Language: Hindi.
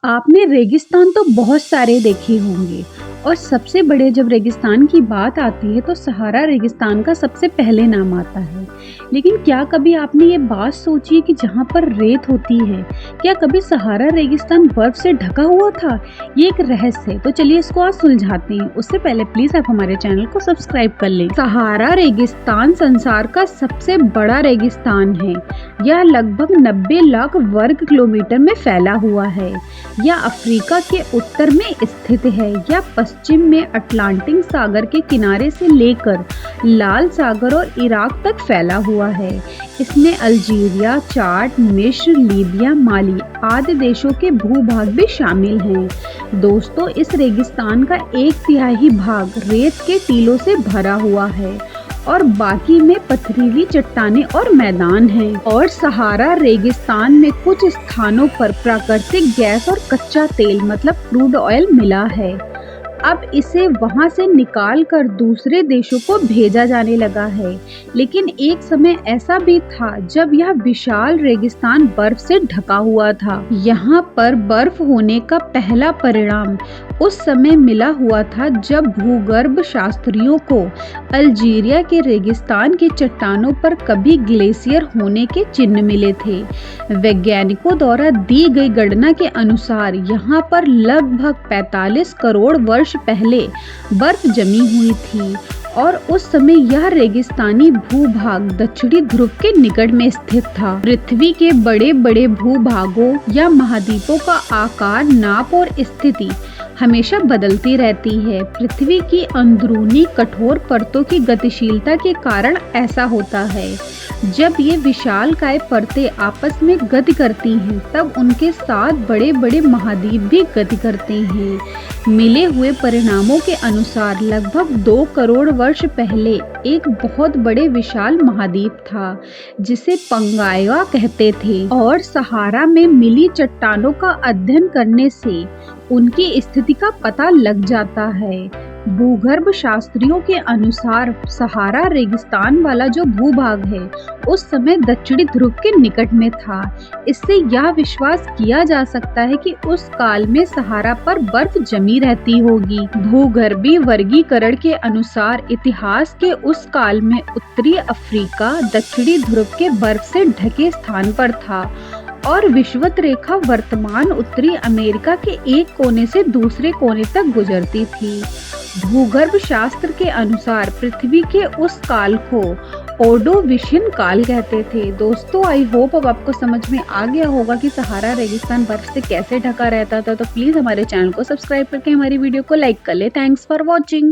आपने रेगिस्तान तो बहुत सारे देखे होंगे और सबसे बड़े जब रेगिस्तान की बात आती है तो सहारा रेगिस्तान का सबसे पहले नाम आता है। लेकिन क्या कभी आपने ये बात सोची है कि जहाँ पर रेत होती है, क्या कभी सहारा रेगिस्तान बर्फ से ढका हुआ था? ये एक रहस्य है, तो चलिए इसको आज सुलझाते हैं। उससे पहले प्लीज आप हमारे चैनल को सब्सक्राइब कर लें। सहारा रेगिस्तान संसार का सबसे बड़ा रेगिस्तान है। यह लगभग 90 लाख वर्ग किलोमीटर में फैला हुआ है। यह अफ्रीका के उत्तर में स्थित है। यह पश्चिम में अटलांटिक सागर के किनारे से लेकर लाल सागर और इराक तक फैला हुआ है। इसमें अल्जीरिया, चाड, मिस्र, लीबिया, माली आदि देशों के भूभाग भी शामिल हैं। दोस्तों, इस रेगिस्तान का 1/3 भाग रेत के टीलों से भरा हुआ है और बाकी में पथरीली चट्टानें और मैदान हैं। और सहारा रेगिस्तान में कुछ स्थानों पर प्राकृतिक गैस और कच्चा तेल मतलब क्रूड ऑयल मिला है। अब इसे वहां से निकाल कर दूसरे देशों को भेजा जाने लगा है। लेकिन एक समय ऐसा भी था जब यह विशाल रेगिस्तान बर्फ से ढका हुआ था। यहाँ पर बर्फ होने का पहला परिणाम उस समय मिला हुआ था जब भूगर्भ शास्त्रियों को अल्जीरिया के रेगिस्तान की चट्टानों पर कभी ग्लेशियर होने के चिन्ह मिले थे। वैज्ञानिकों द्वारा दी गई गणना के अनुसार यहाँ पर लगभग 45 करोड़ वर्ष पहले बर्फ जमी हुई थी और उस समय यह रेगिस्तानी भूभाग दक्षिणी ध्रुव के निकट में स्थित था। पृथ्वी के बड़े बड़े भूभागों या महाद्वीपों का आकार, नाप और स्थिति हमेशा बदलती रहती है। पृथ्वी की अंदरूनी कठोर परतों की गतिशीलता के कारण ऐसा होता है। जब ये विशालकाय परतें आपस में गति करती हैं, तब उनके साथ बड़े बड़े महाद्वीप भी गति करते हैं। मिले हुए परिणामों के अनुसार लगभग 2 करोड़ वर्ष पहले एक बहुत बड़े विशाल महाद्वीप था जिसे पंगाया कहते थे। और सहारा में मिली चट्टानों का अध्ययन करने से उनकी स्थिति का पता लग जाता है। भूगर्भ शास्त्रियों के अनुसार सहारा रेगिस्तान वाला जो भूभाग है उस समय दक्षिणी ध्रुव के निकट में था। इससे यह विश्वास किया जा सकता है कि उस काल में सहारा पर बर्फ जमी रहती होगी। भूगर्भी वर्गीकरण के अनुसार इतिहास के उस काल में उत्तरी अफ्रीका दक्षिणी ध्रुव के बर्फ से ढके स्थान पर था और विषुवत रेखा वर्तमान उत्तरी अमेरिका के एक कोने से दूसरे कोने तक गुजरती थी। भूगर्भ शास्त्र के अनुसार पृथ्वी के उस काल को ओर्डोविशियन काल कहते थे। दोस्तों, आई होप अब आपको समझ में आ गया होगा कि सहारा रेगिस्तान बर्फ से कैसे ढका रहता था। तो प्लीज हमारे चैनल को सब्सक्राइब करके हमारी वीडियो को लाइक कर ले। Thanks for watching.